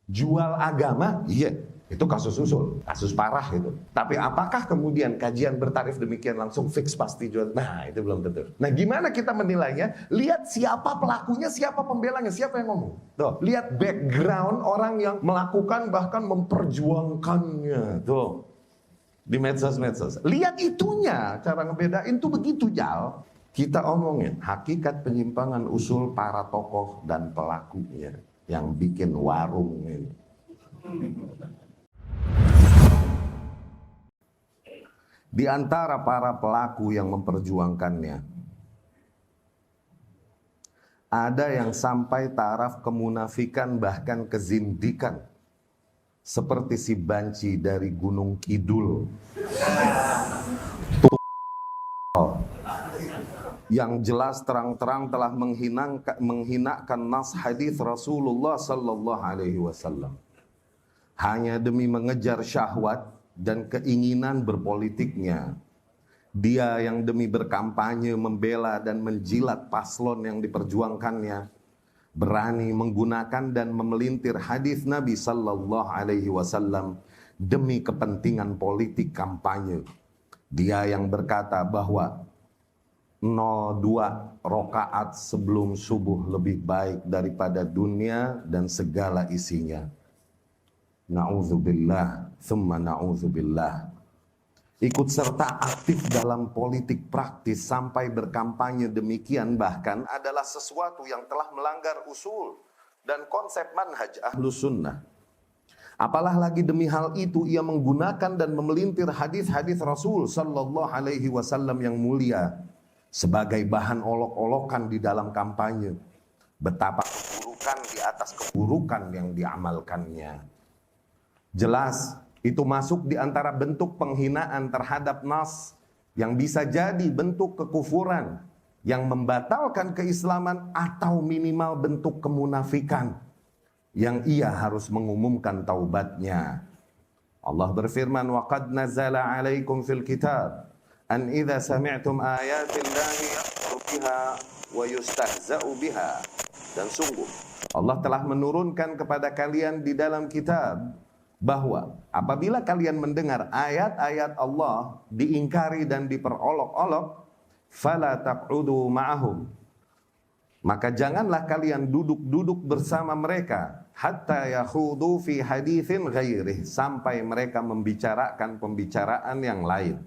Jual agama, iya, itu kasus usul, kasus parah itu. Tapi apakah kemudian kajian bertarif demikian langsung fix pasti jual? Nah, itu belum tentu. Nah, gimana kita menilainya? Lihat siapa pelakunya, siapa pembelanya, siapa yang ngomong. Tuh, lihat background orang yang melakukan bahkan memperjuangkannya. Tuh, di medsos-medsos. Lihat itunya, cara ngebedain tuh begitu jauh. Kita omongin hakikat penyimpangan usul para tokoh dan pelakunya yang bikin warung ini. Di antara para pelaku yang memperjuangkannya, ada yang sampai taraf kemunafikan bahkan kezindikan, seperti si banci dari Gunung Kidul, yang jelas terang-terang telah menghinakan nas hadis Rasulullah sallallahu alaihi wasallam hanya demi mengejar syahwat dan keinginan berpolitiknya. Dia yang demi berkampanye membela dan menjilat paslon yang diperjuangkannya, berani menggunakan dan memelintir hadis Nabi sallallahu alaihi wasallam demi kepentingan politik kampanye. Dia yang berkata bahwa 02 rakaat sebelum subuh lebih baik daripada dunia dan segala isinya. Na'udzubillah, thumma na'udzubillah. Ikut serta aktif dalam politik praktis sampai berkampanye demikian bahkan adalah sesuatu yang telah melanggar usul dan konsep manhaj Ahlus Sunnah. Apalah lagi demi hal itu ia menggunakan dan memelintir hadis-hadis Rasul sallallahu alaihi wasallam yang mulia sebagai bahan olok-olokan di dalam kampanye. Betapa keburukan di atas keburukan yang diamalkannya. Jelas itu masuk di antara bentuk penghinaan terhadap nas yang bisa jadi bentuk kekufuran yang membatalkan keislaman atau minimal bentuk kemunafikan yang ia harus mengumumkan taubatnya. Allah berfirman, wa qad nazala 'alaikum fil kitab an idza sami'tum ayatillahi yakfuru biha wa yustahza'u biha. Dan sungguh Allah telah menurunkan kepada kalian di dalam kitab bahwa apabila kalian mendengar ayat-ayat Allah diingkari dan diperolok-olok, fala taq'udu ma'ahum, maka janganlah kalian duduk-duduk bersama mereka hatta yakhudu fi haditsin ghairih, sampai mereka membicarakan pembicaraan yang lain.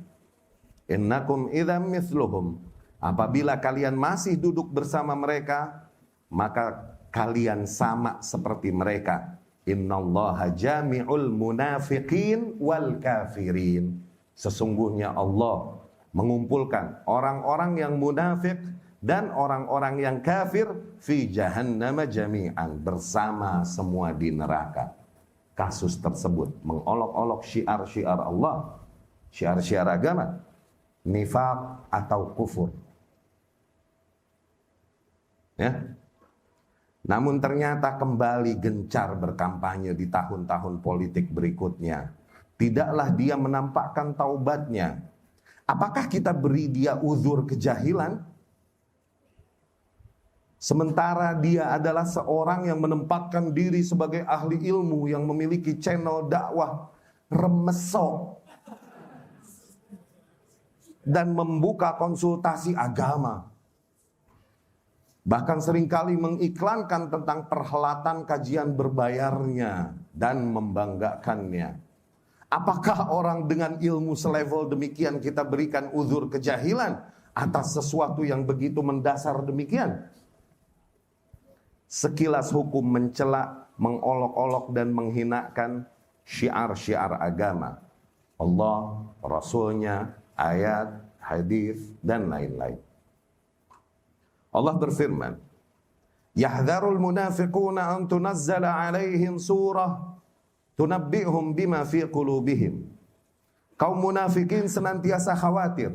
Innakum idzam mithluhum, apabila kalian masih duduk bersama mereka, maka kalian sama seperti mereka. Innallaha jami'ul munafiqin wal kafirin. Sesungguhnya Allah mengumpulkan orang-orang yang munafik dan orang-orang yang kafir fi jahannam jami'an, bersama semua di neraka. Kasus tersebut mengolok-olok syiar-syiar Allah, syiar-syiar agama, nifaq atau kufur. Ya. Namun ternyata kembali gencar berkampanye di tahun-tahun politik berikutnya. Tidaklah dia menampakkan taubatnya. Apakah kita beri dia uzur kejahilan? Sementara dia adalah seorang yang menempatkan diri sebagai ahli ilmu yang memiliki channel dakwah remesok dan membuka konsultasi agama. Bahkan seringkali mengiklankan tentang perhelatan kajian berbayarnya dan membanggakannya. Apakah orang dengan ilmu selevel demikian kita berikan uzur kejahilan atas sesuatu yang begitu mendasar demikian? Sekilas hukum mencela, mengolok-olok dan menghinakan syiar-syiar agama, Allah, Rasulnya, ayat, hadis dan lain-lain. Allah berfirman, yahdharul munafiquna an tunazzala alaihim surah tunabbi'hum bima fi qulubihim. Kaum munafikin senantiasa khawatir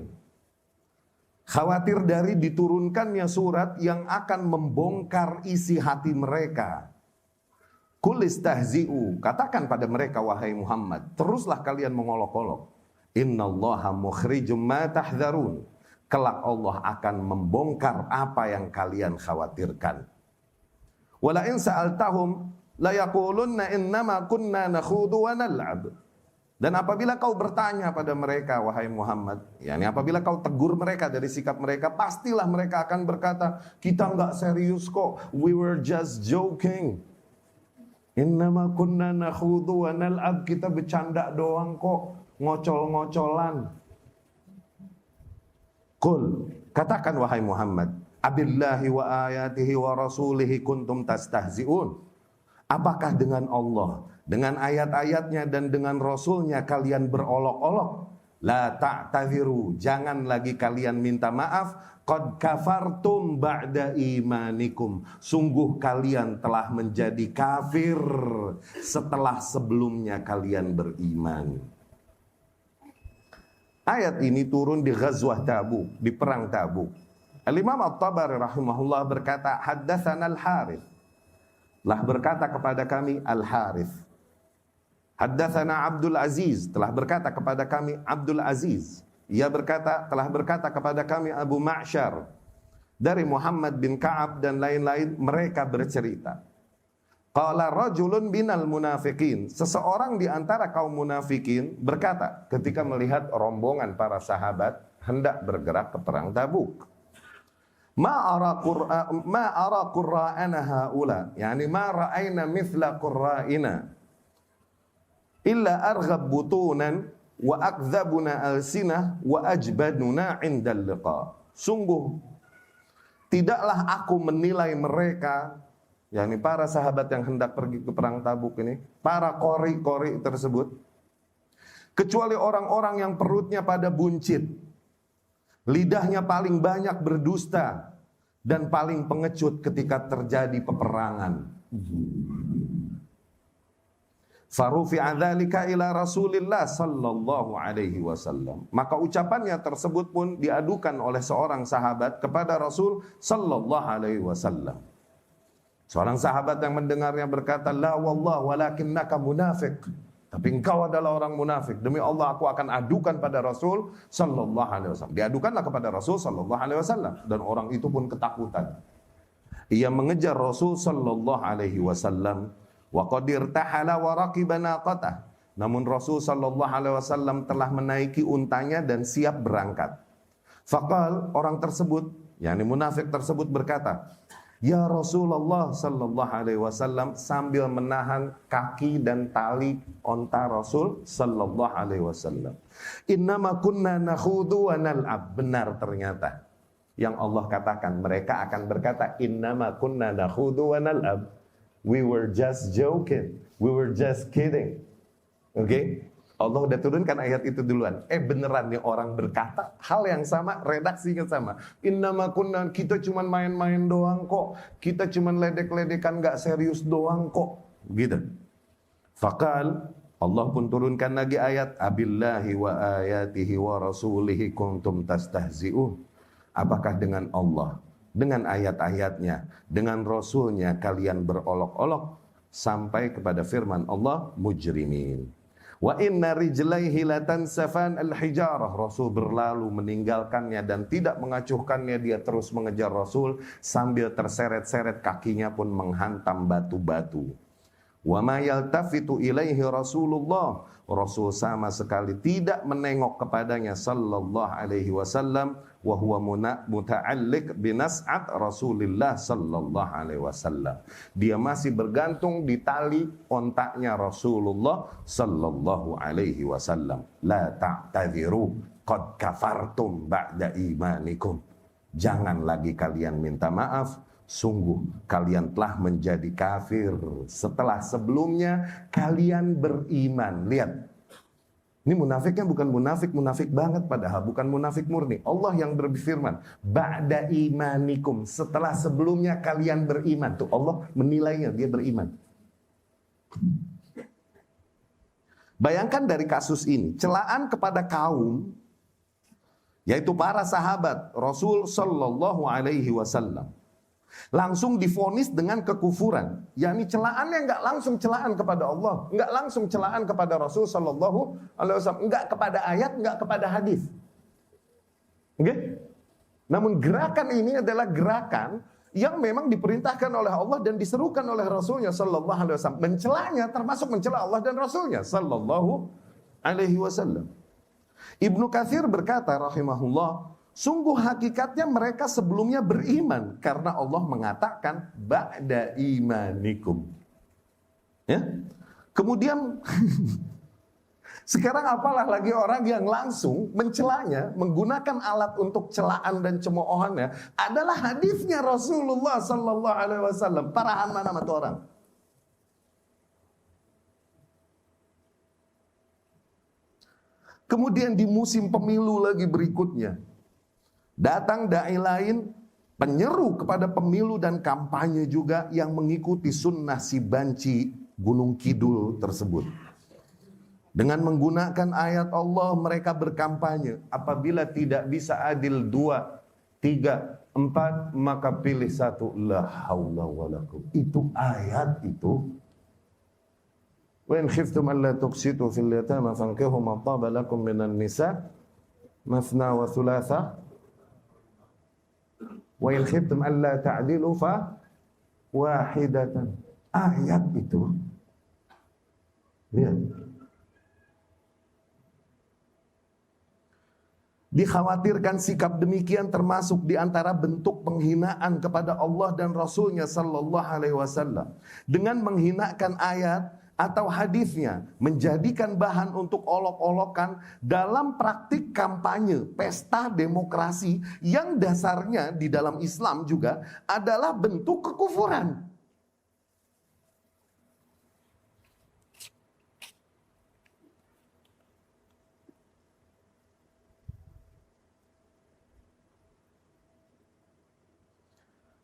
dari diturunkannya surat yang akan membongkar isi hati mereka. Qul istahzi'u, katakan pada mereka wahai Muhammad, teruslah kalian mengolok-olok. Innallaha mukhrijum ma tahdharun, kelak Allah akan membongkar apa yang kalian khawatirkan. Wala in sa'altahum La yaqulunna innama kunna nakhudu wa nal'ab. Dan apabila kau bertanya pada mereka, wahai Muhammad, yakni apabila kau tegur mereka dari sikap mereka, pastilah mereka akan berkata, kita enggak serius kok, we were just joking. Innama kunna nakhudu wa nal'ab, kita bercanda doang kok, ngocol-ngocolan. Qul, katakan wahai Muhammad, abillahi wa ayatihi wa rasulihi kuntum tastahzi'un. Apakah dengan Allah, dengan ayat-ayatnya dan dengan Rasulnya kalian berolok-olok? La ta'tadhiru, jangan lagi kalian minta maaf. Qad kafartum ba'da imanikum, sungguh kalian telah menjadi kafir setelah sebelumnya kalian beriman. Ayat ini turun di Ghazwah Tabuk, di perang Tabuk. Al-Imam At-Tabari rahimahullah berkata, haddatsana Al-Harith, telah berkata kepada kami Al-Harith. Haddatsana Abdul Aziz, telah berkata kepada kami Abdul Aziz. Ia berkata, telah berkata kepada kami Abu Ma'syar dari Muhammad bin Ka'ab dan lain-lain, mereka bercerita. Qala rajulun binal munafiqin, seseorang di antara kaum munafikin berkata ketika melihat rombongan para sahabat hendak bergerak ke perang Tabuk. Ma ara qurra'ana haula, yani ma ra'ayna mithla qurra'ina illa arghab butunan wa akdzabuna alsinah wa ajbaduna 'indal liqa. Sungguh tidaklah aku menilai mereka, yakni para sahabat yang hendak pergi ke perang Tabuk ini, para qori-qori tersebut, kecuali orang-orang yang perutnya pada buncit, lidahnya paling banyak berdusta, dan paling pengecut ketika terjadi peperangan. Farufi'a dzalika ila Rasulillah sallallahu alaihi wasallam. Maka ucapannya tersebut pun diadukan oleh seorang sahabat kepada Rasul sallallahu alaihi wasallam. Seorang sahabat yang mendengarnya berkata, la wallah walakinnaka munafiq. Tapi engkau adalah orang munafik. Demi Allah aku akan adukan pada Rasul sallallahu alaihi wasallam. Diadukanlah kepada Rasul sallallahu alaihi wasallam dan orang itu pun ketakutan. Ia mengejar Rasul sallallahu alaihi wasallam wa qad irtahala wa raqiba naqatah. Namun Rasul sallallahu alaihi wasallam telah menaiki untanya dan siap berangkat. Faqal, orang tersebut, yakni munafik tersebut berkata, ya Rasulullah sallallahu alaihi wasallam, sambil menahan kaki dan tali onta Rasul sallallahu alaihi wasallam. Innama kunna nakhudu wa nal'ab. Benar ternyata yang Allah katakan, mereka akan berkata innama kunna nakhudu wa nal'ab. We were just joking. We were just kidding. Oke? Allah udah turunkan ayat itu duluan. Beneran nih orang berkata hal yang sama, redaksinya sama. Innama kunna, kita cuman main-main doang kok. Kita cuman ledek-ledekan, gak serius doang kok. Gitu. Fakal, Allah pun turunkan lagi ayat, abillahi wa ayatihi wa rasulihi kuntum tastahzi'un. Apakah dengan Allah, dengan ayat-ayatnya, dengan Rasulnya kalian berolok-olok, sampai kepada firman Allah, mujrimin. Wa inna rijlaihi latansafan al-hijarah. Rasul berlalu meninggalkannya dan tidak mengacuhkannya. Dia terus mengejar Rasul sambil terseret-seret, kakinya pun menghantam batu-batu. Wa ma yaltafitu ilaihi Rasulullah. Rasul sama sekali tidak menengok kepadanya sallallahu alaihi wasallam. Wa huwa muta'alliq binas'at Rasulillah sallallahu alaihi wasallam. Dia masih bergantung di tali ontaknya Rasulullah sallallahu alaihi wasallam. La ta'tadhiru qad kafartum ba'da imanikum. Jangan lagi kalian minta maaf, sungguh kalian telah menjadi kafir setelah sebelumnya kalian beriman. Lihat, ini munafiknya bukan munafik banget padahal, bukan munafik murni. Allah yang berfirman, ba'da imanikum, setelah sebelumnya kalian beriman. Tuh Allah menilainya, dia beriman. Bayangkan dari kasus ini, celaan kepada kaum, yaitu para sahabat Rasul sallallahu alaihi wasallam, langsung divonis dengan kekufuran, yakni celaannya enggak langsung celaan kepada Allah, enggak langsung celaan kepada Rasul sallallahu alaihi wasallam, enggak kepada ayat, enggak kepada hadis. Oke? Namun gerakan ini adalah gerakan yang memang diperintahkan oleh Allah dan diserukan oleh Rasulnya sallallahu alaihi wasallam. Mencelanya termasuk mencela Allah dan Rasulnya sallallahu alaihi wasallam. Ibnu Katsir berkata rahimahullah, sungguh hakikatnya mereka sebelumnya beriman karena Allah mengatakan ba'da imanikum. Ya. Kemudian sekarang apalah lagi orang yang langsung mencelanya, menggunakan alat untuk celaan dan cemoohannya adalah hadisnya Rasulullah sallallahu alaihi wasallam. Parahan mana mata orang? Kemudian di musim pemilu lagi berikutnya, datang dai lain, penyeru kepada pemilu dan kampanye juga yang mengikuti sunnah si banci Gunung Kidul tersebut. Dengan menggunakan ayat Allah mereka berkampanye, apabila tidak bisa adil 2, 3, 4 maka pilih 1. La haula wala quwwata. Itu ayat itu. Wa in khiftum alla tuqsitu fil yatama fankihu ma taba lakum minan nisa mathna wa thulatha wa in khiftum alla ta'dilu fa wahidatan. Ayat itu. Lihat. Dikhawatirkan sikap demikian termasuk di antara bentuk penghinaan kepada Allah dan Rasulnya sallallahu alaihi wasallam. Dengan menghinakan ayat atau hadisnya, menjadikan bahan untuk olok-olokan dalam praktik kampanye pesta demokrasi yang dasarnya di dalam Islam juga adalah bentuk kekufuran.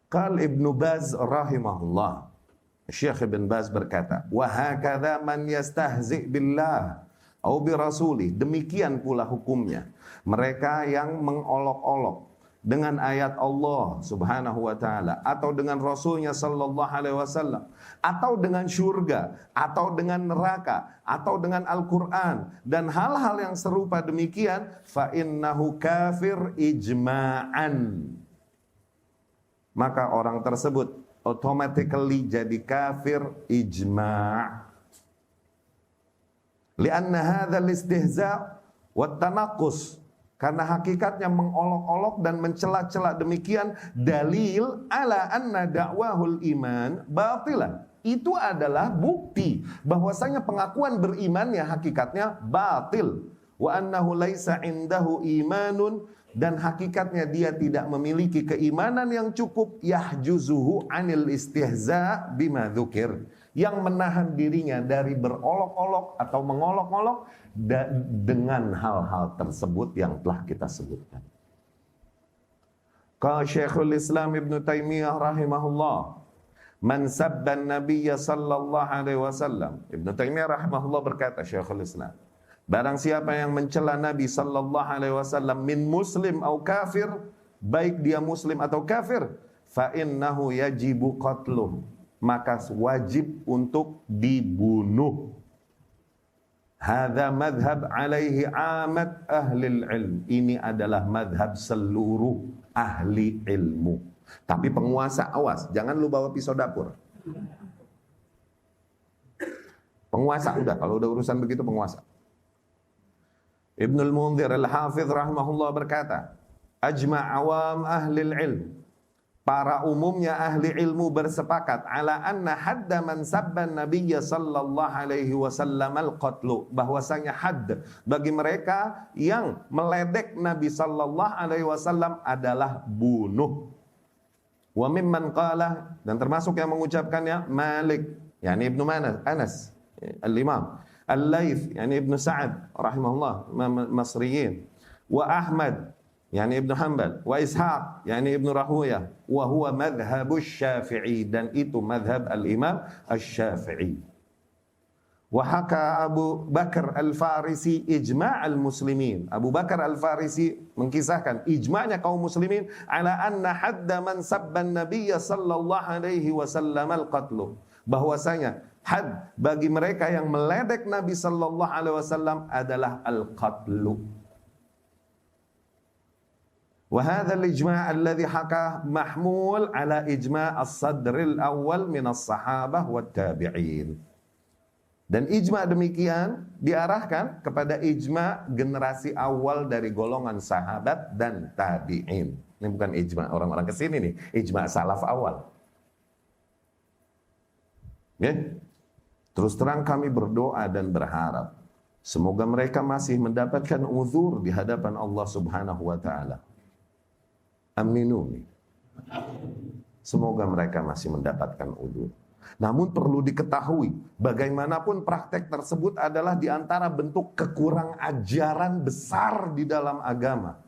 Qal Ibnu Baz rahimahullah, Syekh Ibn Baz berkata, wa hakadha man yastahzi' billah au bi rasulih. Demikian pula hukumnya mereka yang mengolok-olok dengan ayat Allah Subhanahu wa taala atau dengan Rasulnya sallallahu alaihi wasallam atau dengan syurga atau dengan neraka atau dengan Al-Qur'an dan hal-hal yang serupa demikian, fa innahu kafir ijma'an. Maka orang tersebut automatically jadi kafir ijma'. Lianna hadzal istihza' wat tanaqqus. Karena hakikatnya mengolok-olok dan mencela-cela demikian dalil ala anna da'wahul iman batilan. Itu adalah bukti bahwasanya pengakuan berimannya hakikatnya batil. Wa annahu laisa indahu imanun, dan hakikatnya dia tidak memiliki keimanan yang cukup, yahjuzuhu anil istihza bima dzukir, yang menahan dirinya dari berolok-olok atau mengolok-olok dengan hal-hal tersebut yang telah kita sebutkan. Qala Syekhul Islam Ibnu Taimiyah rahimahullah, man sabban nabiyya sallallahu alaihi wasallam. Ibnu Taimiyah rahimahullah berkata, Syekhul Islam, barang siapa yang mencela Nabi sallallahu alaihi wasallam min muslim atau kafir, baik dia muslim atau kafir, fa innahu yajibu qatluh, maka wajib untuk dibunuh. Hadza madhhab alaihi amat ahli ilm. Ini adalah madhab seluruh ahli ilmu. Tapi penguasa, awas, jangan lu bawa pisau dapur. Penguasa udah, kalau udah urusan begitu penguasa. Ibnul Munzir Al-Hafidh rahimahullah berkata, ajma' awam ahli ilm, para umumnya ahli ilmu bersepakat ala anna hadda man sabban nabiyya sallallahu alaihi wasallam al-qatlu, bahwasanya hadd bagi mereka yang meledek Nabi sallallahu alaihi wasallam adalah bunuh. Wa mimman qala, dan termasuk yang mengucapkannya Malik, yakni Ibnu Anas al-Imam, Al-Laits, yani Ibnu Sa'ad rahimahullah, Masriyin, wa Ahmad, yani Ibnu Hanbal, wa Ishaq, yani Ibnu Rahuyah, wa huwa madhhabus Syafi'i, dan itu madhab al-Imam Asy-Syafi'i. Wa haka Abu Bakar Al-Farisi ijma' al-muslimin. Abu Bakar Al-Farisi mengkisahkan ijma'nya kaum muslimin ala anna hadda man sabban nabiyya sallallahu alaihi wasallam al-qatlu, bahwasanya had bagi mereka yang meledek Nabi sallallahu alaihi wasallam adalah al-qatlu. Wa hadzal ijma' alladhi haka mahmul ala ijma' as-sadril awal min as-sahabah wat tabi'in. Dan ijma' demikian diarahkan kepada ijma' generasi awal dari golongan sahabat dan tabi'in. Ini bukan ijma' orang-orang kesini nih, ijma' salaf awal. Ya. Terus terang kami berdoa dan berharap semoga mereka masih mendapatkan uzur di hadapan Allah Subhanahu wa taala. Aminuni. Semoga mereka masih mendapatkan uzur. Namun perlu diketahui, bagaimanapun praktek tersebut adalah di antara bentuk kekurang ajaran besar di dalam agama.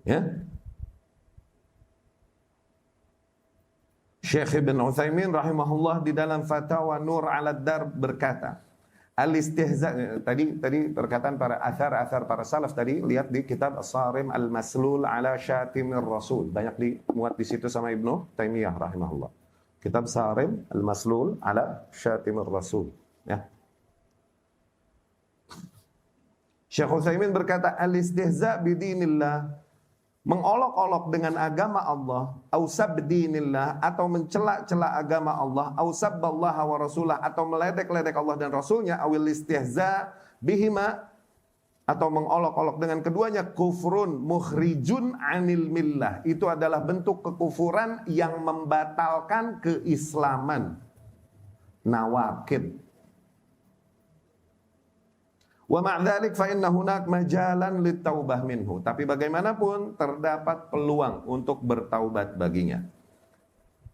Ya. Syekh Ibn Utsaimin rahimahullah di dalam Fatawa Nur 'ala Darb berkata, al-istihza, tadi perkataan para athar para salaf tadi, lihat di kitab As-Sarim Al-Maslul ala Syatimir Rasul, banyak dimuat di situ sama Ibnu Taimiyah rahimahullah. Kitab Sarim Al-Maslul ala Syatimir Rasul, ya. Syekh Utsaimin berkata, al-istihza bidinillah, mengolok-olok dengan agama Allah, au sabdinillah, atau mencela-cela agama Allah, au sabballaha wa rasulah, atau meledek-ledek Allah dan Rasulnya, awil istihza bihima, atau mengolok-olok dengan keduanya, kufrun mukhrijun anil millah. Itu adalah bentuk kekufuran yang membatalkan keislaman. Nawakid. Wa ma'dzalik fa inna hunak majalan litaubah minhu. Tapi bagaimanapun terdapat peluang untuk bertaubat baginya.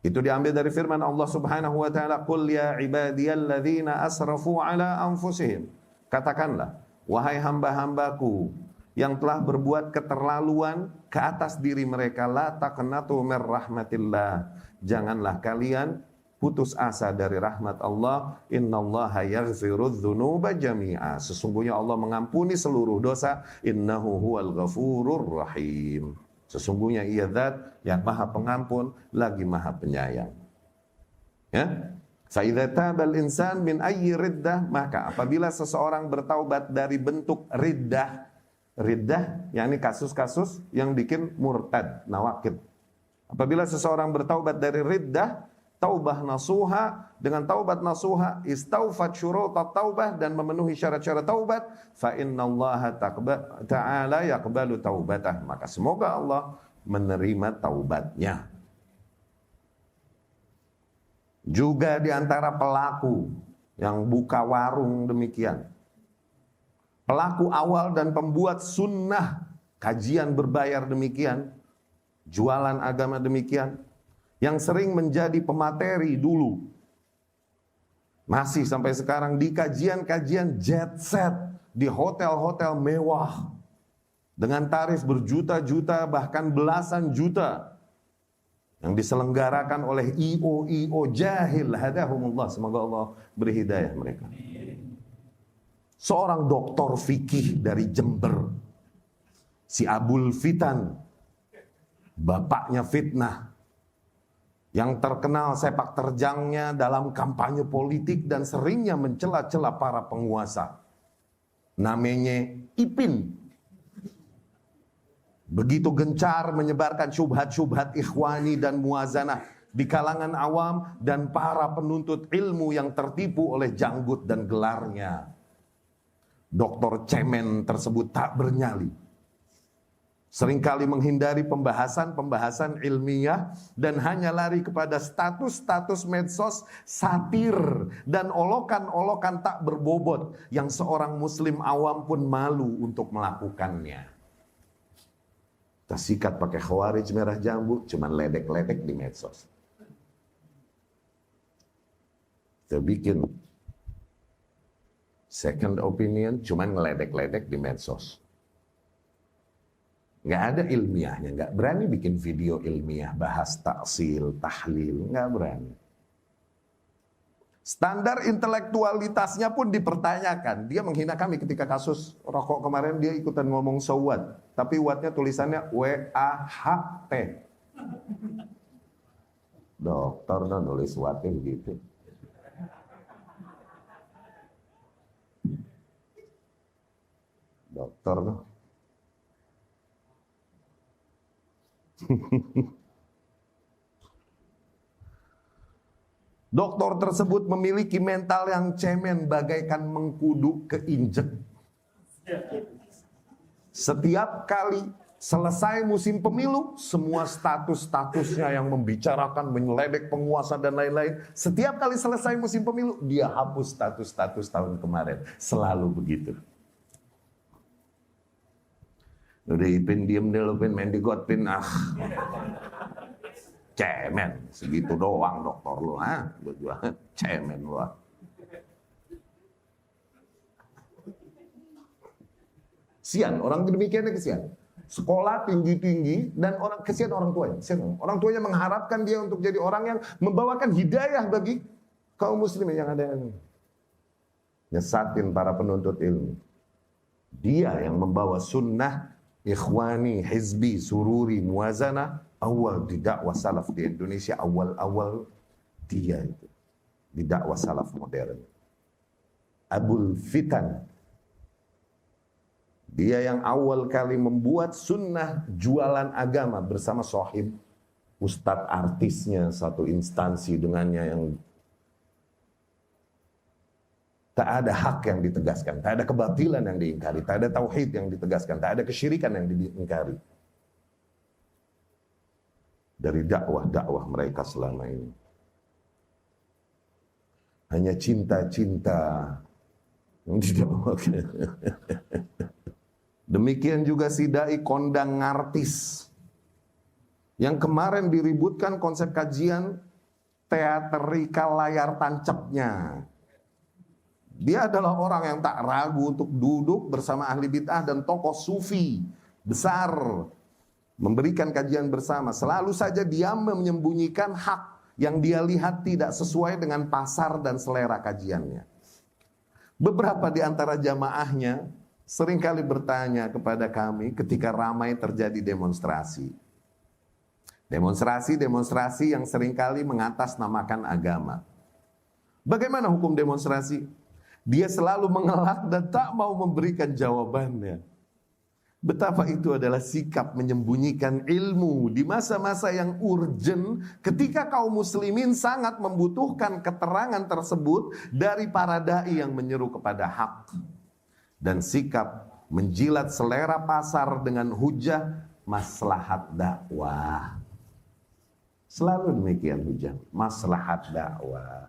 Itu diambil dari firman Allah Subhanahu wa taala, "Qul ya ibadiyalladzina asrafu ala anfusihim." Katakanlah, wahai hamba-hambaku yang telah berbuat keterlaluan ke atas diri mereka, la taqnatu mir rahmatillah. Janganlah kalian putus asa dari rahmat Allah. Innallaha yaghfirudz dzunuba jami'a. Sesungguhnya Allah mengampuni seluruh dosa. Innahu huwal ghafurur rahim. Sesungguhnya ia zat yang maha pengampun lagi maha penyayang. Ya? Fa idza tabal insan min ayyi riddah, maka apabila seseorang bertaubat dari bentuk riddah, yakni kasus-kasus yang bikin murtad, nawakid. Apabila seseorang bertaubat dari riddah, taubah nasuha, dengan taubat nasuha, istaufat syurutat taubah, dan memenuhi syarat-syarat taubat, fa innallaha ta'ala yaqbalu taubatah, maka semoga Allah menerima taubatnya. Juga di antara pelaku yang buka warung demikian, pelaku awal dan pembuat sunnah, kajian berbayar demikian, jualan agama demikian, yang sering menjadi pemateri dulu, masih sampai sekarang di kajian-kajian jet set, di hotel-hotel mewah, dengan tarif berjuta-juta bahkan belasan juta, yang diselenggarakan oleh IO jahil, hadahumullah, semoga Allah beri hidayah mereka. Seorang doktor fikih dari Jember, si Abul Fitan, bapaknya fitnah, yang terkenal sepak terjangnya dalam kampanye politik dan seringnya mencela-cela para penguasa. Namanya Ipin. Begitu gencar menyebarkan syubhat-syubhat ikhwani dan muazanah di kalangan awam dan para penuntut ilmu yang tertipu oleh janggut dan gelarnya. Doktor cemen tersebut tak bernyali. Seringkali menghindari pembahasan-pembahasan ilmiah dan hanya lari kepada status-status medsos, satir, dan olokan-olokan tak berbobot yang seorang muslim awam pun malu untuk melakukannya. Kita sikat pakai khawarij merah jambu, cuman ledek-ledek di medsos. Kita bikin second opinion, cuman ngeledek-ledek di medsos. Nggak ada ilmiahnya, nggak berani bikin video ilmiah, bahas taksil, tahlil, nggak berani. Standar intelektualitasnya pun dipertanyakan. Dia menghina kami ketika kasus rokok kemarin, dia ikutan ngomong so what, tapi what-nya tulisannya WAHT. Dokter no nulis what-nya begitu. Dokter no. Doktor tersebut memiliki mental yang cemen bagaikan mengkudu keinjek. Setiap kali selesai musim pemilu, semua status-statusnya yang membicarakan, menyelebek penguasa dan lain-lain. Setiap kali selesai musim pemilu, dia hapus status-status tahun kemarin. Selalu begitu. Udah Ipin diem deh lu Pin, main di got Pin. Cemen, segitu doang dokter lu, cemen lu. Kesian, orang demikiannya kesian. Sekolah tinggi-tinggi dan orang kesian orang tuanya. Orang tuanya mengharapkan dia untuk jadi orang yang membawakan hidayah bagi kaum muslimin yang ada ini. Nyesatin para penuntut ilmu. Dia yang membawa sunnah ikhwani, hizbi, sururi, muwazanah awal di dakwah salaf di Indonesia, awal-awal dia itu di dakwah salaf modern. Abul Fitan, dia yang awal kali membuat sunnah jualan agama bersama sohib ustadz artisnya, satu instansi dengannya, yang tak ada hak yang ditegaskan, tak ada kebatilan yang diingkari, tak ada tauhid yang ditegaskan, tak ada kesyirikan yang diingkari. Dari dakwah-dakwah mereka selama ini hanya cinta-cinta yang didakwakan. Demikian juga si dai kondang ngartis yang kemarin diributkan konsep kajian teatrikal layar tancapnya. Dia adalah orang yang tak ragu untuk duduk bersama ahli bid'ah dan tokoh sufi besar, memberikan kajian bersama. Selalu saja dia menyembunyikan hak yang dia lihat tidak sesuai dengan pasar dan selera kajiannya. Beberapa di antara jamaahnya seringkali bertanya kepada kami ketika ramai terjadi demonstrasi. Demonstrasi yang seringkali mengatasnamakan agama. Bagaimana hukum demonstrasi? Dia selalu mengelak dan tak mau memberikan jawabannya. Betapa itu adalah sikap menyembunyikan ilmu di masa-masa yang urgent, ketika kaum muslimin sangat membutuhkan keterangan tersebut dari para dai yang menyeru kepada hak. Dan sikap menjilat selera pasar dengan hujah maslahat dakwah. Selalu demikian hujah, maslahat dakwah.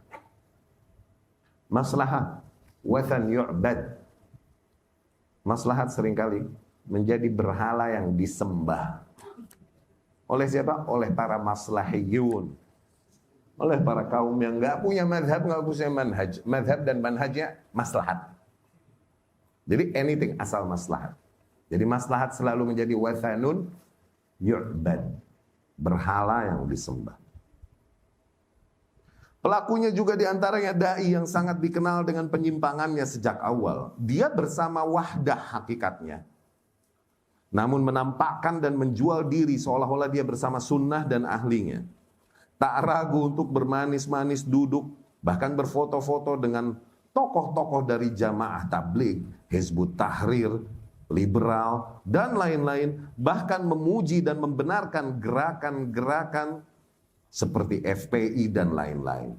Maslahat wathan yu'bad. Maslahat seringkali menjadi berhala yang disembah. Oleh siapa? Oleh para maslahiyun. Oleh para kaum yang gak punya madhab, gak punya manhaj. Madhab dan manhajnya maslahat. Jadi anything asal maslahat. Jadi maslahat selalu menjadi wathanun yu'bad. Berhala yang disembah. Pelakunya juga diantaranya dai yang sangat dikenal dengan penyimpangannya sejak awal. Dia bersama wahdah hakikatnya, namun menampakkan dan menjual diri seolah-olah dia bersama sunnah dan ahlinya. Tak ragu untuk bermanis-manis duduk, bahkan berfoto-foto dengan tokoh-tokoh dari jamaah tabligh, Hizbut Tahrir, liberal, dan lain-lain. Bahkan memuji dan membenarkan gerakan-gerakan seperti FPI dan lain-lain.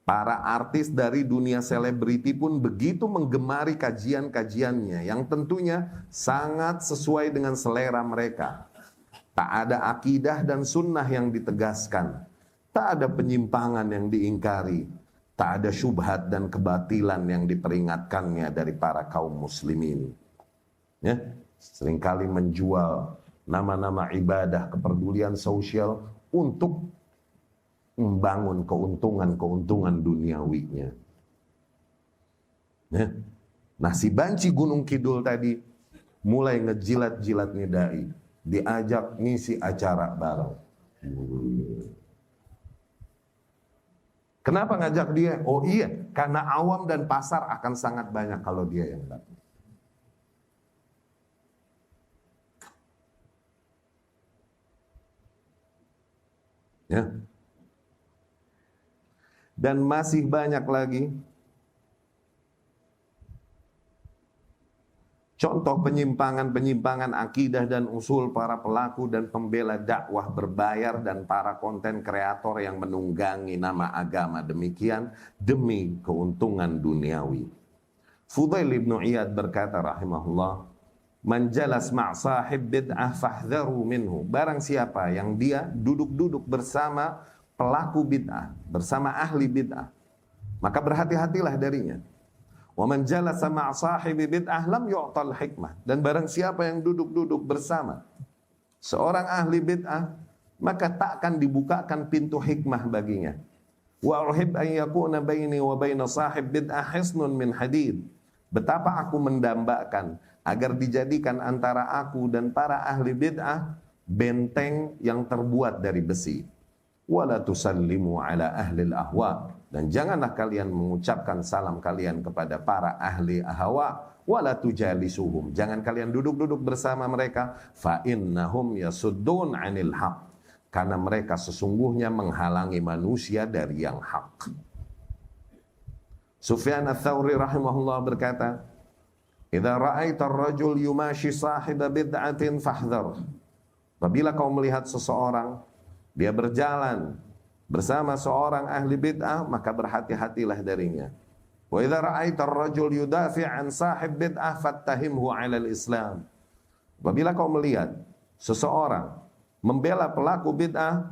Para artis dari dunia selebriti pun begitu menggemari kajian-kajiannya yang tentunya sangat sesuai dengan selera mereka. Tak ada akidah dan sunnah yang ditegaskan. Tak ada penyimpangan yang diingkari. Tak ada syubhat dan kebatilan yang diperingatkannya dari para kaum muslimin. Ya, seringkali menjual nama-nama ibadah, kepedulian sosial untuk membangun keuntungan-keuntungan duniawinya. Ya. Nah, si banci Gunung Kidul tadi mulai ngejilat-jilat nih dai, diajak ngisi acara bareng. Kenapa ngajak dia? Oh iya, karena awam dan pasar akan sangat banyak kalau dia yang datang. Ya. Dan masih banyak lagi Contoh penyimpangan-penyimpangan akidah dan usul para pelaku dan pembela dakwah berbayar dan para konten kreator yang menunggangi nama agama demikian demi keuntungan duniawi. Fudail ibn Iyad berkata rahimahullah, "Man jalas ma' sahib bid'ah fahdharu minhu." Barang siapa yang dia duduk-duduk bersama pelaku bid'ah, bersama ahli bid'ah, maka berhati-hatilah darinya. Wa man jalasa ma'a sahibi bid'ah lam yu'tal hikmah. Dan barang siapa yang duduk-duduk bersama seorang ahli bid'ah, maka tak akan dibukakan pintu hikmah baginya. Wa uhib an yakuna baini wa baina sahib bid'ah hisnun min hadid. Betapa aku mendambakan agar dijadikan antara aku dan para ahli bid'ah benteng yang terbuat dari besi. Wala tusallimu ala ahli al-ahwa. Dan janganlah kalian mengucapkan salam kalian kepada para ahli ahwa. Wala tujalisuhum. Jangan kalian duduk-duduk bersama mereka. Fa innahum yasuddun 'anil haq. Karena mereka sesungguhnya menghalangi manusia dari yang hak. Sufyan ats-Tsauri rahimahullah berkata, "Idza ra'aita ar-rajul yumashi sahiba bid'atin fahdhar." Apabila kau melihat seseorang dia berjalan bersama seorang ahli bid'ah, maka berhati-hatilah darinya. Wa idza ra'aita ar-rajul yudafi' an sahib bid'ah fattahimhu 'ala al-islam. Apabila kau melihat seseorang membela pelaku bid'ah,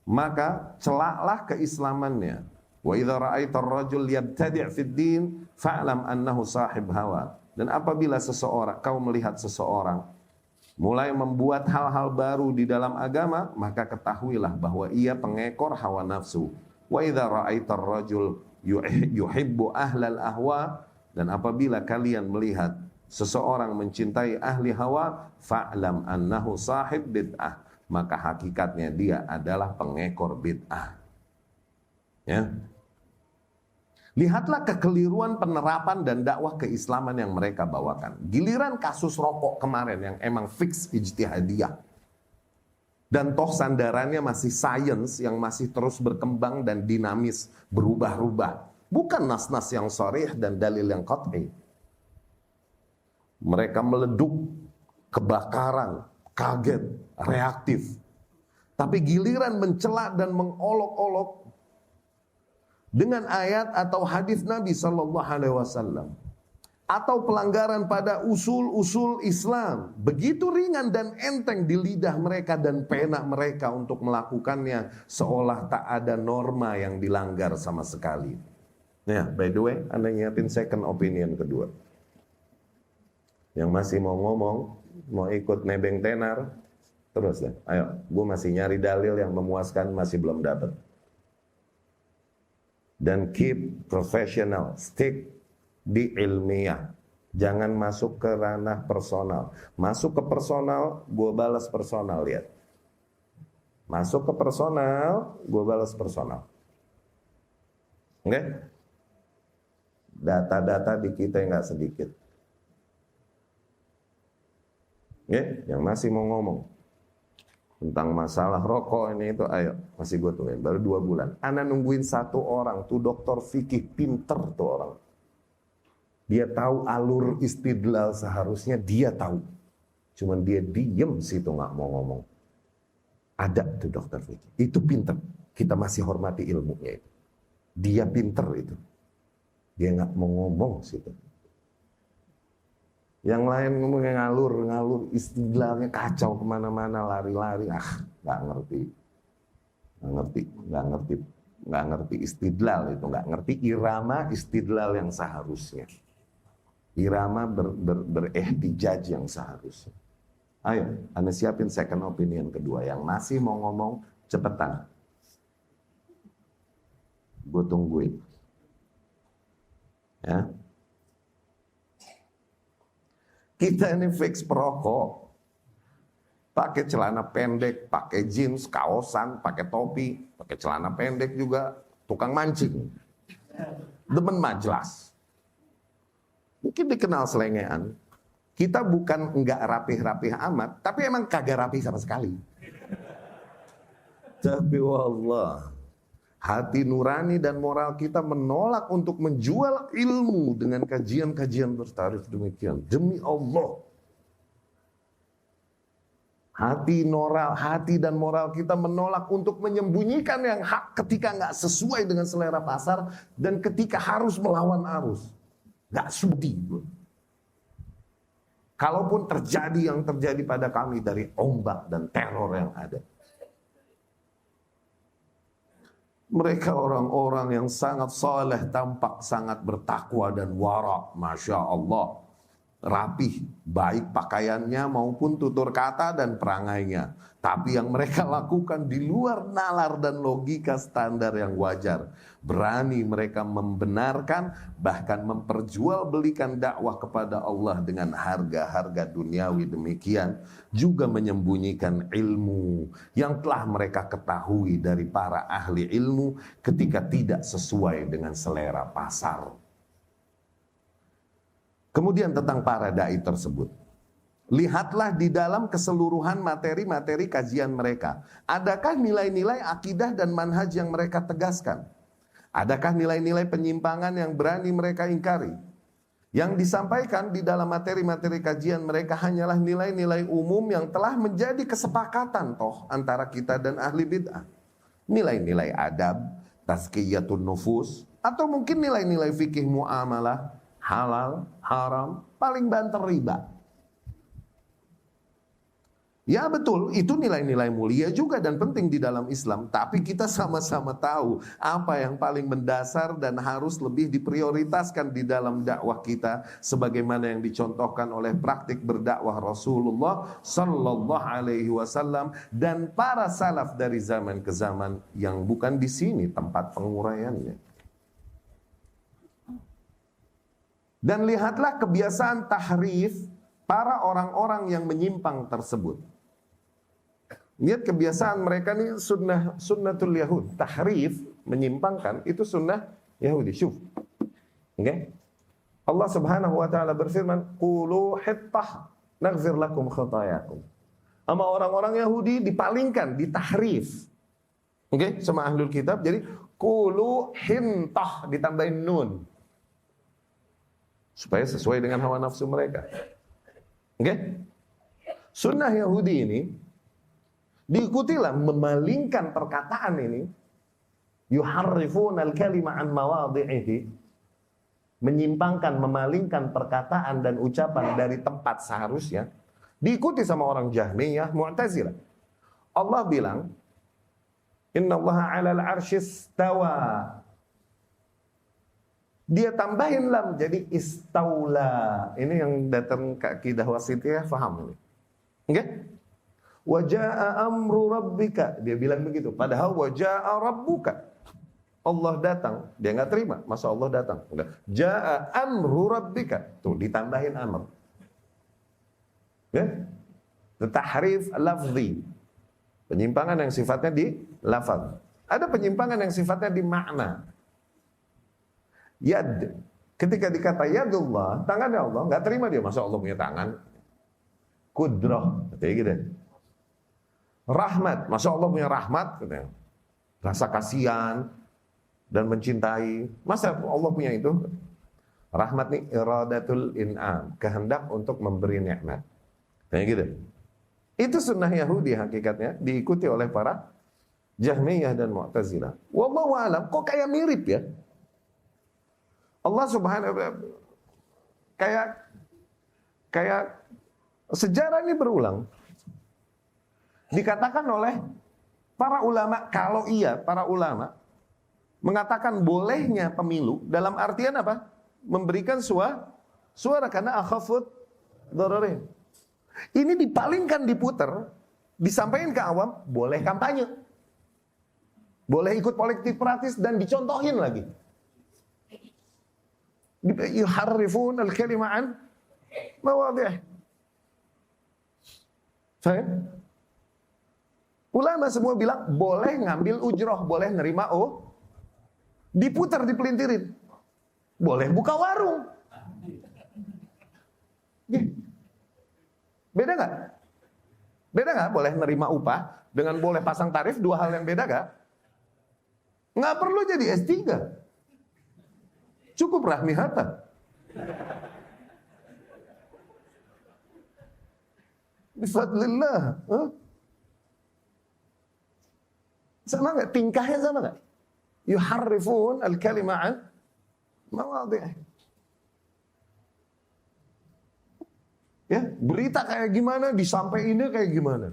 maka celaklah keislamannya. Wa idza ra'aita ar-rajul yabtadi' fid din fa'lam annahu sahib hawa. Dan apabila kau melihat seseorang mulai membuat hal-hal baru di dalam agama, maka ketahuilah bahwa ia pengekor hawa nafsu. Wa idza ra'aita ar-rajul yuhibbu ahlal ahwa. Dan apabila kalian melihat seseorang mencintai ahli hawa, fa'lam annahu sahib bid'ah. Maka hakikatnya dia adalah pengekor bid'ah. Ya. Lihatlah kekeliruan penerapan dan dakwah keislaman yang mereka bawakan. Giliran kasus rokok kemarin yang emang fix ijtihadiyah. Dan toh sandarannya masih sains yang masih terus berkembang dan dinamis, berubah-ubah. Bukan nas-nas yang sharih dan dalil yang qat'i. Mereka meleduk, kebakaran, kaget, reaktif. Tapi giliran mencela dan mengolok-olok dengan ayat atau hadis Nabi Sallallahu Alaihi Wasallam atau pelanggaran pada usul-usul Islam, begitu ringan dan enteng di lidah mereka dan pena mereka untuk melakukannya, seolah tak ada norma yang dilanggar sama sekali. Ya, by the way, Anda nyiapin second opinion kedua. Yang masih mau ngomong, mau ikut nebeng tenar, terus deh. Ayo, gue masih nyari dalil yang memuaskan, masih belum dapat. Dan keep professional, stick di ilmiah. Jangan masuk ke ranah personal. Masuk ke personal, gue balas personal, lihat. Masuk ke personal, gue balas personal. Oke? Data-data di kita nggak sedikit. Oke? Yang masih mau ngomong tentang masalah rokok ini itu, ayo, masih gue tungguin, baru 2 bulan. Ana nungguin satu orang, tuh dokter fikih, pinter tuh orang. Dia tahu alur istidlal seharusnya dia tahu. Cuman dia diem situ nggak mau ngomong. Ada tuh dokter fikih, itu pinter. Kita masih hormati ilmunya itu. Dia pinter itu. Dia nggak mau ngomong situ. Yang lain ngomongnya ngalur, istidlalnya kacau kemana-mana, lari-lari, nggak ngerti istidlal itu, nggak ngerti irama istidlal yang seharusnya, irama berehtijaj yang seharusnya. Ayo, Anda siapin second opinion kedua. Yang masih mau ngomong, cepetan, gue tungguin, ya. Kita ini fix perokok, pakai celana pendek, pakai jeans, kaosan, pakai topi, pakai celana pendek juga, tukang mancing, demen majlas. Mungkin dikenal selengean. Kita bukan enggak rapih-rapih amat, tapi emang kagak rapih sama sekali. Tapi wallah, Hati nurani dan moral kita menolak untuk menjual ilmu dengan kajian-kajian bertarif demikian. Demi Allah. Hati dan moral kita menolak untuk menyembunyikan yang hak ketika nggak sesuai dengan selera pasar dan ketika harus melawan arus. Nggak sudi. Kalaupun terjadi yang terjadi pada kami dari ombak dan teror yang ada. Mereka orang-orang yang sangat saleh, tampak sangat bertakwa dan wara, Masya Allah. Rapih, baik pakaiannya maupun tutur kata dan perangainya. Tapi yang mereka lakukan di luar nalar dan logika standar yang wajar. Berani mereka membenarkan, bahkan memperjualbelikan dakwah kepada Allah dengan harga-harga duniawi demikian. Juga menyembunyikan ilmu yang telah mereka ketahui dari para ahli ilmu ketika tidak sesuai dengan selera pasar. Kemudian tentang para dai tersebut. Lihatlah di dalam keseluruhan materi-materi kajian mereka. Adakah nilai-nilai akidah dan manhaj yang mereka tegaskan? Adakah nilai-nilai penyimpangan yang berani mereka ingkari? Yang disampaikan di dalam materi-materi kajian mereka hanyalah nilai-nilai umum yang telah menjadi kesepakatan toh antara kita dan ahli bid'ah. Nilai-nilai adab, tazkiyatun nufus, atau mungkin nilai-nilai fikih muamalah, halal, haram, paling banter riba. Ya betul, itu nilai-nilai mulia juga dan penting di dalam Islam. Tapi kita sama-sama tahu apa yang paling mendasar dan harus lebih diprioritaskan di dalam dakwah kita. Sebagaimana yang dicontohkan oleh praktik berdakwah Rasulullah Sallallahu Alaihi Wasallam dan para salaf dari zaman ke zaman yang bukan di sini tempat penguraiannya. Dan lihatlah kebiasaan tahrif para orang-orang yang menyimpang tersebut. Lihat kebiasaan mereka ini sunnatul Yahud. Tahrif, menyimpangkan, itu sunnah Yahudi. Syuf. Okay? Allah Subhanahu wa taala berfirman, "Qulu hittah naghfir lakum khatayakum." Sama orang-orang Yahudi dipalingkan, ditahrif. Oke, sama ahlul kitab. Jadi qulu hintah ditambahin nun. Supaya sesuai dengan hawa nafsu mereka. Oke? Sunnah Yahudi ini diikutilah memalingkan perkataan ini. Yuharrifuna al-kalima an mawadhi'ihi. Menyimpangkan, memalingkan perkataan dan ucapan dari tempat seharusnya. Diikuti sama orang Jahmiyah, Mu'tazilah. Allah bilang, "Innallaha 'alal 'arsy istawa." Dia tambahin lam jadi istaula. Ini yang datang ke akidah wasitiyah, paham ini? Oke? Wa jaa amru rabbika. Dia bilang begitu. Padahal wa jaa rabbuka. Allah datang. Dia enggak terima. Masa Allah datang? Enggak. Jaa amru rabbika. Tuh ditambahin amr. Ya? Tahrif lafzi. Penyimpangan yang sifatnya di lafaz. Ada penyimpangan yang sifatnya di makna. Yad. Ketika dikata yadullah, tangannya Allah, enggak terima dia. Masa Allah punya tangan? Kudrah. Kayak gitu. Rahmat, masa Allah punya rahmat? Katanya. Rasa kasihan dan mencintai. Masa Allah punya itu? Rahmat nih iradatul in'am, kehendak untuk memberi nikmat. Kayak gitu. Itu sunnah Yahudi hakikatnya, diikuti oleh para Jahmiyah dan Mu'tazilah. Wallahu a'lam, kok kayak mirip ya? Allah Subhanahu wa ta'ala kayak sejarah ini berulang. Dikatakan oleh para ulama, kalau iya para ulama mengatakan bolehnya pemilu dalam artian apa? Memberikan suara karena akhafut dhararin. Ini dipalingkan, diputer, disampaikan ke awam, boleh kampanye. Boleh ikut politik praktis dan dicontohin lagi. Yuharrifun al-kalima an mawadhi'ih. Faham? Ulama semua bilang boleh ngambil ujroh, boleh nerima diputar, dipelintirin. Boleh buka warung. Beda nggak? Beda nggak? Boleh nerima upah dengan boleh pasang tarif, dua hal yang beda nggak? Nggak perlu jadi S3. Cukup Rahmi Hatta. Bifadlillah. Sama nggak? Tingkahnya sama nggak? Yuharrifun al-kalimah an mawadhi'ih. Ya, berita kayak gimana, disampaikannya kayak gimana.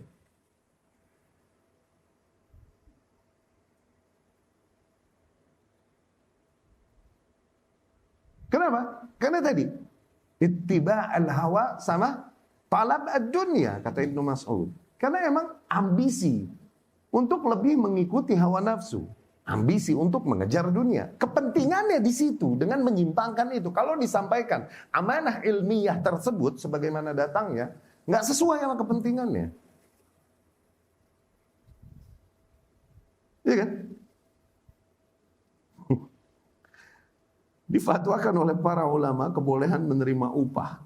Kenapa? Karena tadi ittiba' al-hawa sama talab ad-dunya, kata Ibnu Mas'ud. Karena emang ambisi untuk lebih mengikuti hawa nafsu, ambisi untuk mengejar dunia. Kepentingannya di situ dengan menyimpangkan itu. Kalau disampaikan amanah ilmiah tersebut sebagaimana datangnya, nggak sesuai sama kepentingannya. Iya kan? Difatwakan oleh para ulama kebolehan menerima upah.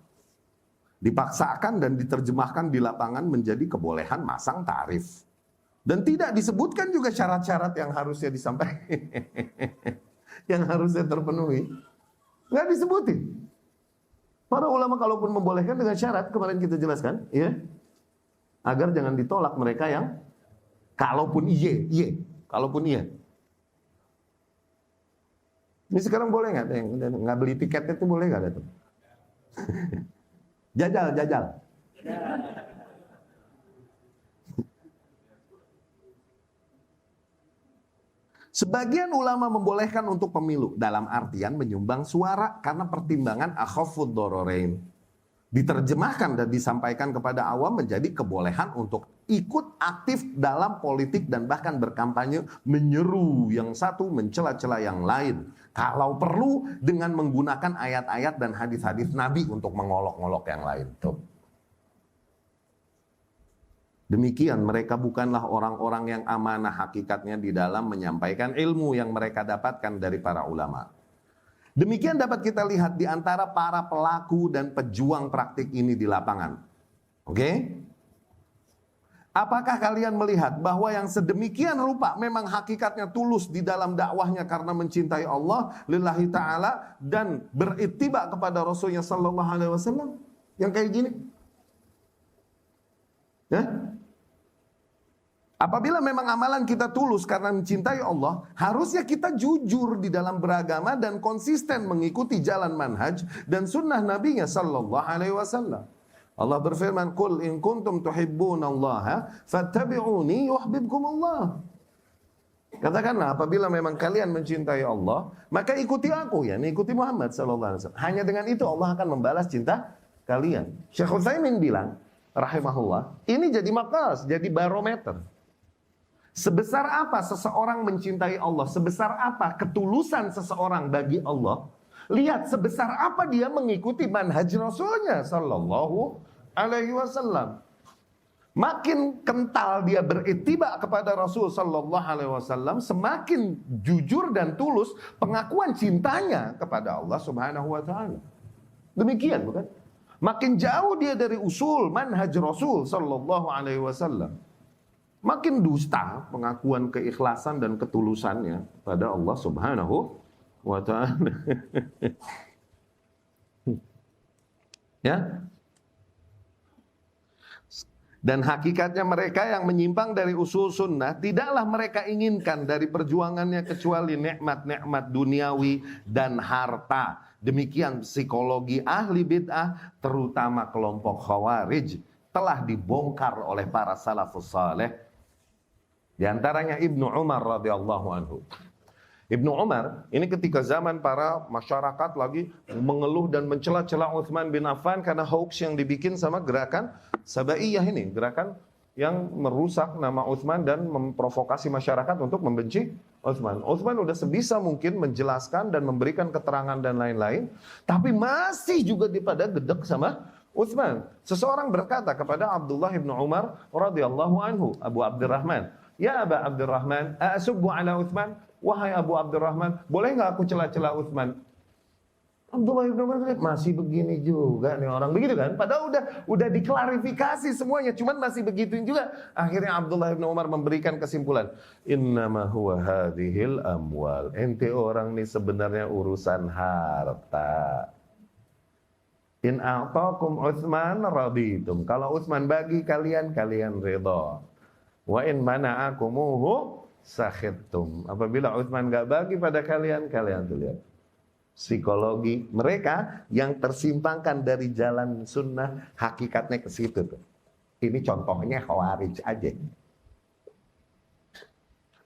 Dipaksakan dan diterjemahkan di lapangan menjadi kebolehan masang tarif. Dan tidak disebutkan juga syarat-syarat yang harusnya disampaikan. Yang harusnya terpenuhi. Nggak disebutin. Para ulama kalaupun membolehkan dengan syarat, kemarin kita jelaskan, ya, agar jangan ditolak mereka yang kalaupun iya. Kalaupun iya. Ini sekarang boleh nggak? Nggak beli tiketnya itu boleh nggak tuh? Jajal. Sebagian ulama membolehkan untuk pemilu dalam artian menyumbang suara karena pertimbangan akhafud dororain. Diterjemahkan dan disampaikan kepada awam menjadi kebolehan untuk ikut aktif dalam politik dan bahkan berkampanye, menyeru yang satu mencela-cela yang lain. Kalau perlu dengan menggunakan ayat-ayat dan hadis-hadis Nabi untuk mengolok-olok yang lain. Tuh. Demikian mereka bukanlah orang-orang yang amanah hakikatnya di dalam menyampaikan ilmu yang mereka dapatkan dari para ulama. Demikian dapat kita lihat di antara para pelaku dan pejuang praktik ini di lapangan. Oke? Apakah kalian melihat bahwa yang sedemikian rupa memang hakikatnya tulus di dalam dakwahnya karena mencintai Allah lillahi ta'ala dan berittiba kepada Rasulnya sallallahu alaihi wasallam? Yang kayak gini? Ya? Apabila memang amalan kita tulus karena mencintai Allah, harusnya kita jujur di dalam beragama dan konsisten mengikuti jalan manhaj dan sunnah Nabi-Nya sallallahu alaihi wasallam. Allah berfirman, "Qul in kuntum tuhibbunallaha fattabi'uni yuhibbukumullah." Katakanlah, apabila memang kalian mencintai Allah, maka ikuti aku, ya, ikuti Muhammad sallallahu alaihi wasallam. Hanya dengan itu Allah akan membalas cinta kalian. Syekh Utsaimin bilang, rahimahullah, ini jadi makas, jadi barometer. Sebesar apa seseorang mencintai Allah, sebesar apa ketulusan seseorang bagi Allah, lihat sebesar apa dia mengikuti manhaj Rasulnya sallallahu alaihi wasallam. Makin kental dia berittiba kepada Rasul sallallahu alaihi wasallam, semakin jujur dan tulus pengakuan cintanya kepada Allah Subhanahu wa taala. Demikian, bukan? Makin jauh dia dari usul manhaj Rasul sallallahu alaihi wasallam, makin dusta pengakuan keikhlasan dan ketulusannya pada Allah Subhanahu wa ta'ala. Ya. Dan hakikatnya mereka yang menyimpang dari usul sunnah, tidaklah mereka inginkan dari perjuangannya kecuali nikmat-nikmat duniawi dan harta. Demikian psikologi ahli bid'ah, terutama kelompok khawarij, telah dibongkar oleh para salafus saleh. Di antaranya Ibnu Umar radhiyallahu anhu. Ibnu Umar ini ketika zaman para masyarakat lagi mengeluh dan mencela-cela Utsman bin Affan karena hoax yang dibikin sama gerakan Sabaiyah ini, gerakan yang merusak nama Utsman dan memprovokasi masyarakat untuk membenci Utsman. Utsman udah sebisa mungkin menjelaskan dan memberikan keterangan dan lain-lain, tapi masih juga pada gedek sama Utsman. Seseorang berkata kepada Abdullah bin Umar radhiyallahu anhu, Abu Abdurrahman, "Ya Aba Abdurrahman, a'asubbu ala Utsman?" Wahai Abu Abdurrahman, boleh nggak aku cela-cela Utsman? Abdullah bin Umar masih begini juga nih orang, begitu kan? Padahal udah diklarifikasi semuanya, cuman masih begitu juga. Akhirnya Abdullah bin Umar memberikan kesimpulan, innama huwa hadhil amwal. Ente orang nih sebenarnya urusan harta. In a'taakum Utsman raditum. Kalau Utsman bagi kalian, kalian ridha. Wa in mana'akumuhu sakhittum. Apabila Utsman enggak bagi pada kalian, kalian tuh lihat psikologi mereka yang tersimpangkan dari jalan sunnah, hakikatnya ke situ tuh. Ini contohnya Khawarij aja.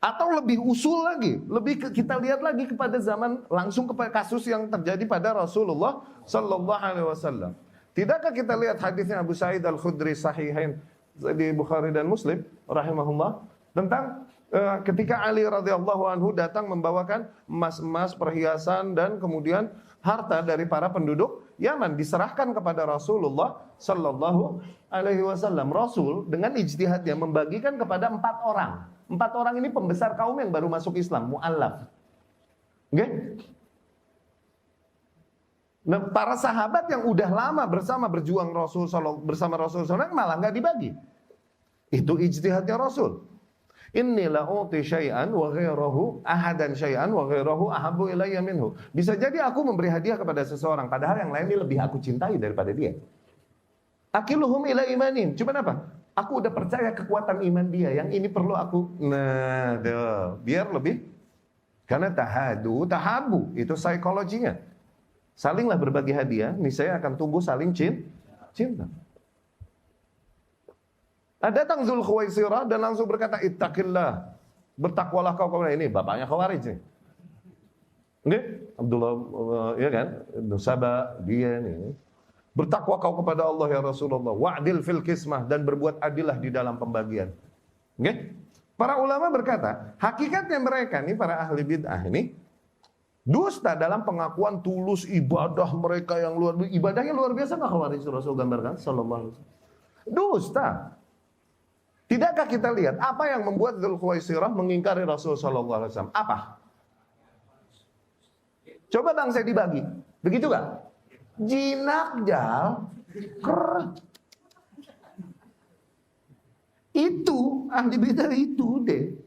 Atau lebih usul lagi, kita lihat lagi kepada zaman, langsung kepada kasus yang terjadi pada Rasulullah Sallallahu Alaihi Wasallam. Tidakkah kita lihat hadisnya Abu Sa'id Al-Khudri Sahihain di Bukhari dan Muslim, rahimahullah, tentang ketika Ali radhiyallahu anhu datang membawakan emas-emas, perhiasan dan kemudian harta dari para penduduk Yaman diserahkan kepada Rasulullah Sallallahu Alaihi Wasallam. Rasul dengan ijtihadnya membagikan kepada 4 orang. 4 orang ini pembesar kaum yang baru masuk Islam, mu'allaf. Oke? Nah, para sahabat yang udah lama berjuang bersama Rasul SAW malah nggak dibagi. Itu ijtihadnya Rasul. Inni la uti syai'an wa ghairahu ahadan syai'an wa ghairahu ahabbu ilayya minhu. Bisa jadi aku memberi hadiah kepada seseorang padahal yang lain ini lebih aku cintai daripada dia. Akiluhum ila imanin. Cuman apa? Aku udah percaya kekuatan iman dia, yang ini perlu aku biar lebih. Karena tahabu itu psikologinya. Salinglah berbagi hadiah, niscaya akan tumbuh saling cinta. Datang Dzulkhuwaisirah dan langsung berkata, ittaqillah, bertakwalah kau kepada ini, bapaknya Khawarij nih. Oke? Abdullah, ya kan? Ibn Saba, dia nih. Bertakwa kau kepada Allah ya Rasulullah, wa'dil fil qismah, dan berbuat adillah di dalam pembagian. Oke? Para ulama berkata, hakikatnya mereka nih, para ahli bid'ah ini, dusta dalam pengakuan tulus ibadah mereka yang ibadahnya luar biasa. Nggak Khawarij Rasul gambarkan sallallahu alaihi wasallam. Dusta. Tidakkah kita lihat apa yang membuat Dzulkhuwaisirah mengingkari Rasul sallallahu alaihi wasallam? Apa? Coba bangsa dibagi. Begitu gak? Jinak jal itu ahli bidah itu deh.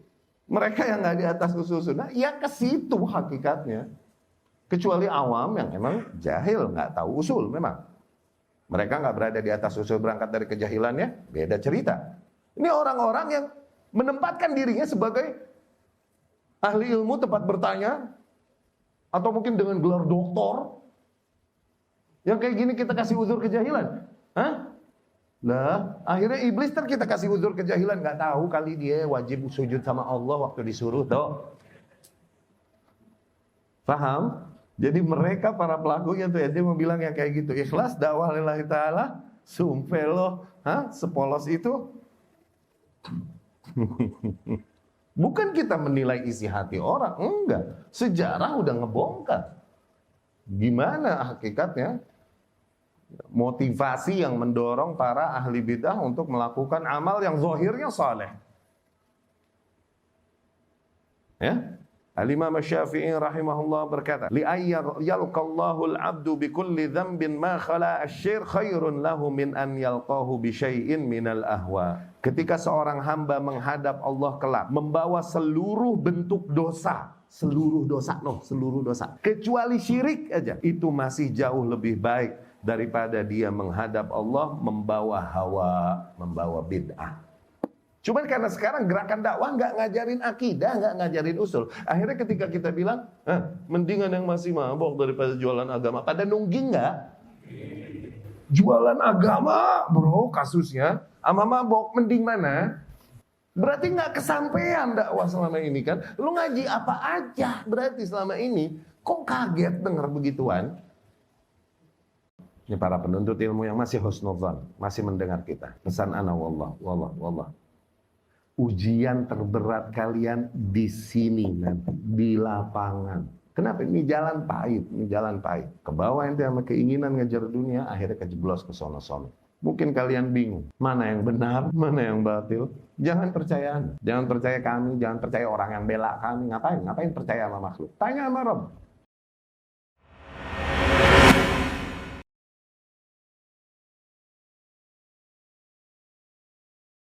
Mereka yang nggak di atas usul sunnah, ya ke situ hakikatnya. Kecuali awam yang emang jahil, nggak tahu usul memang. Mereka nggak berada di atas usul, berangkat dari kejahilannya, beda cerita. Ini orang-orang yang menempatkan dirinya sebagai ahli ilmu, tempat bertanya, atau mungkin dengan gelar doktor. Yang kayak gini kita kasih uzur kejahilan. Hah? Lah, akhirnya iblis kita kasih uzur kejahilan, nggak tahu kali dia wajib sujud sama Allah waktu disuruh toh. Paham? Jadi mereka para pelakunya tuh ya, dia mau bilang yang kayak gitu, ikhlas dakwah lillahi taala, sumpah loh, sepolos itu. Bukan kita menilai isi hati orang, enggak. Sejarah udah ngebongkar. Gimana hakikatnya? Motivasi yang mendorong para ahli bidah untuk melakukan amal yang zahirnya saleh. Ya? Al-Imam Asy-Syafi'i rahimahullah berkata, li ayyalqallahu al-'abdu bi kulli dhanbin ma khala asy-syirk khairun lahu min an yalqahu bi syai'in minal ahwa. Ketika seorang hamba menghadap Allah kelak membawa seluruh bentuk dosa, seluruh dosa, kecuali syirik aja, itu masih jauh lebih baik daripada dia menghadap Allah membawa hawa, membawa bid'ah. Cuman karena sekarang gerakan dakwah nggak ngajarin akidah, nggak ngajarin usul. Akhirnya ketika kita bilang, mendingan yang masih mabok daripada jualan agama. Pada nungging nggak? Jualan agama, bro, kasusnya sama mabok, mending mana? Berarti nggak kesampaian dakwah selama ini kan? Lu ngaji apa aja berarti selama ini? Kok kaget dengar begituan? Ini para penuntut ilmu yang masih husnudzan, masih mendengar kita. Pesan ana wallah. Ujian terberat kalian di sini nanti, di lapangan. Kenapa? Ini jalan pahit. Ke bawah ente sama keinginan ngejar dunia, akhirnya kejeblos ke sono-sono. Mungkin kalian bingung, mana yang benar, mana yang batil. Jangan percaya Anda, jangan percaya kami, jangan percaya orang yang bela kami. Ngapain percaya sama makhluk? Tanya sama Rabb.